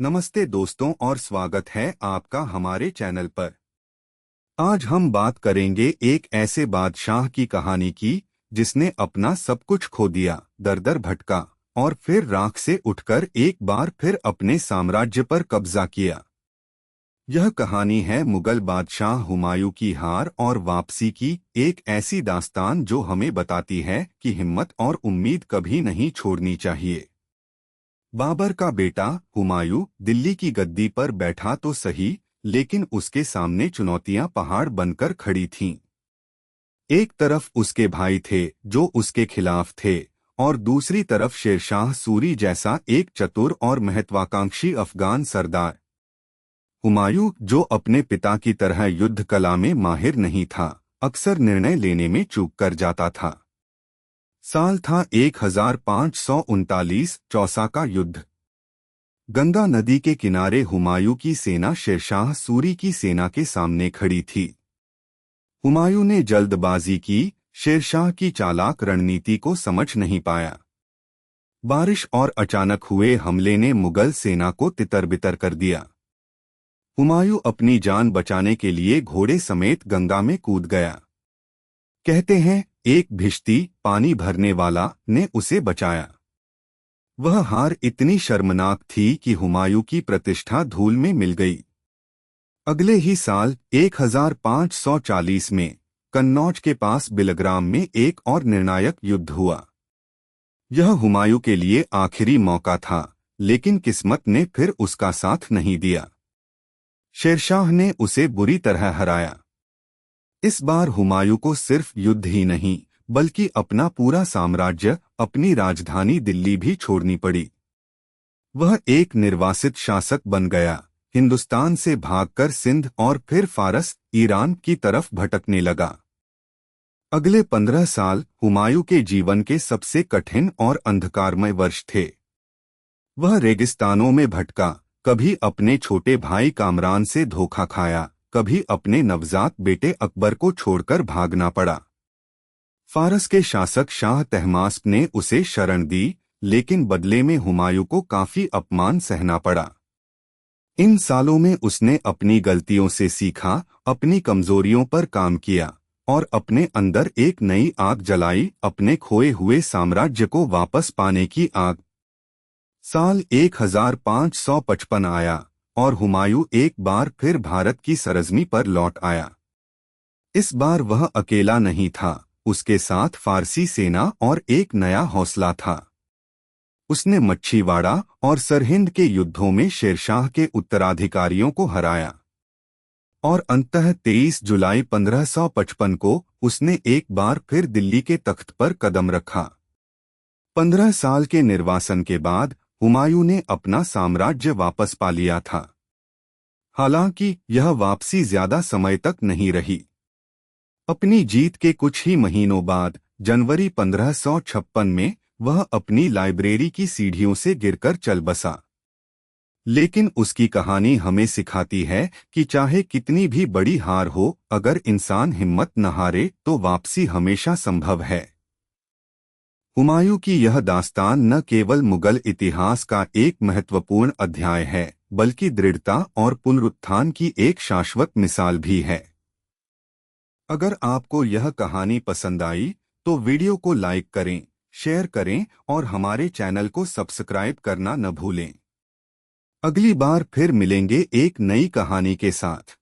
नमस्ते दोस्तों और स्वागत है आपका हमारे चैनल पर। आज हम बात करेंगे एक ऐसे बादशाह की कहानी की जिसने अपना सब कुछ खो दिया, दर दर भटका और फिर राख से उठकर एक बार फिर अपने साम्राज्य पर कब्जा किया। यह कहानी है मुगल बादशाह हुमायूं की हार और वापसी की, एक ऐसी दास्तान जो हमें बताती है कि हिम्मत और उम्मीद कभी नहीं छोड़नी चाहिए। बाबर का बेटा हुमायूं दिल्ली की गद्दी पर बैठा तो सही, लेकिन उसके सामने चुनौतियां पहाड़ बनकर खड़ी थीं। एक तरफ उसके भाई थे जो उसके खिलाफ थे, और दूसरी तरफ शेरशाह सूरी जैसा एक चतुर और महत्वाकांक्षी अफगान सरदार। हुमायूं, जो अपने पिता की तरह युद्ध कला में माहिर नहीं था, अक्सर निर्णय लेने में चूक कर जाता था। साल था 1539, चौसा का युद्ध। गंगा नदी के किनारे हुमायूं की सेना शेरशाह सूरी की सेना के सामने खड़ी थी। हुमायूं ने जल्दबाजी की, शेरशाह की चालाक रणनीति को समझ नहीं पाया। बारिश और अचानक हुए हमले ने मुगल सेना को तितर-बितर कर दिया। हुमायूं अपनी जान बचाने के लिए घोड़े समेत गंगा में कूद गया। कहते हैं, एक भिश्ती पानी भरने वाला ने उसे बचाया। वह हार इतनी शर्मनाक थी कि हुमायूं की प्रतिष्ठा धूल में मिल गई। अगले ही साल 1540 में कन्नौज के पास बिलग्राम में एक और निर्णायक युद्ध हुआ। यह हुमायूं के लिए आखिरी मौका था, लेकिन किस्मत ने फिर उसका साथ नहीं दिया। शेरशाह ने उसे बुरी तरह हराया। इस बार हुमायूं को सिर्फ युद्ध ही नहीं, बल्कि अपना पूरा साम्राज्य, अपनी राजधानी दिल्ली भी छोड़नी पड़ी। वह एक निर्वासित शासक बन गया, हिंदुस्तान से भागकर सिंध और फिर फारस, ईरान की तरफ भटकने लगा। अगले 15 साल हुमायूं के जीवन के सबसे कठिन और अंधकारमय वर्ष थे। वह रेगिस्तानों में भटका, कभी अपने छोटे भाई कामरान से धोखा खाया, कभी अपने नवजात बेटे अकबर को छोड़कर भागना पड़ा। फारस के शासक शाह तहमास्प ने उसे शरण दी, लेकिन बदले में हुमायूं को काफी अपमान सहना पड़ा। इन सालों में उसने अपनी गलतियों से सीखा, अपनी कमजोरियों पर काम किया और अपने अंदर एक नई आग जलाई, अपने खोए हुए साम्राज्य को वापस पाने की आग। साल 1555 आया और हुमायूं एक बार फिर भारत की सरजमी पर लौट आया। इस बार वह अकेला नहीं था, उसके साथ फारसी सेना और एक नया हौसला था। उसने मच्छीवाड़ा और सरहिंद के युद्धों में शेरशाह के उत्तराधिकारियों को हराया और अंततः 23 जुलाई 1555 को उसने एक बार फिर दिल्ली के तख्त पर कदम रखा। 15 साल के निर्वासन के बाद हुमायूं ने अपना साम्राज्य वापस पा लिया था। हालांकि यह वापसी ज्यादा समय तक नहीं रही। अपनी जीत के कुछ ही महीनों बाद जनवरी 1556 में वह अपनी लाइब्रेरी की सीढ़ियों से गिरकर चल बसा। लेकिन उसकी कहानी हमें सिखाती है कि चाहे कितनी भी बड़ी हार हो, अगर इंसान हिम्मत न हारे तो वापसी हमेशा संभव है। हुमायूं की यह दास्तान न केवल मुगल इतिहास का एक महत्वपूर्ण अध्याय है, बल्कि दृढ़ता और पुनरुत्थान की एक शाश्वत मिसाल भी है। अगर आपको यह कहानी पसंद आई तो वीडियो को लाइक करें, शेयर करें और हमारे चैनल को सब्सक्राइब करना न भूलें। अगली बार फिर मिलेंगे एक नई कहानी के साथ।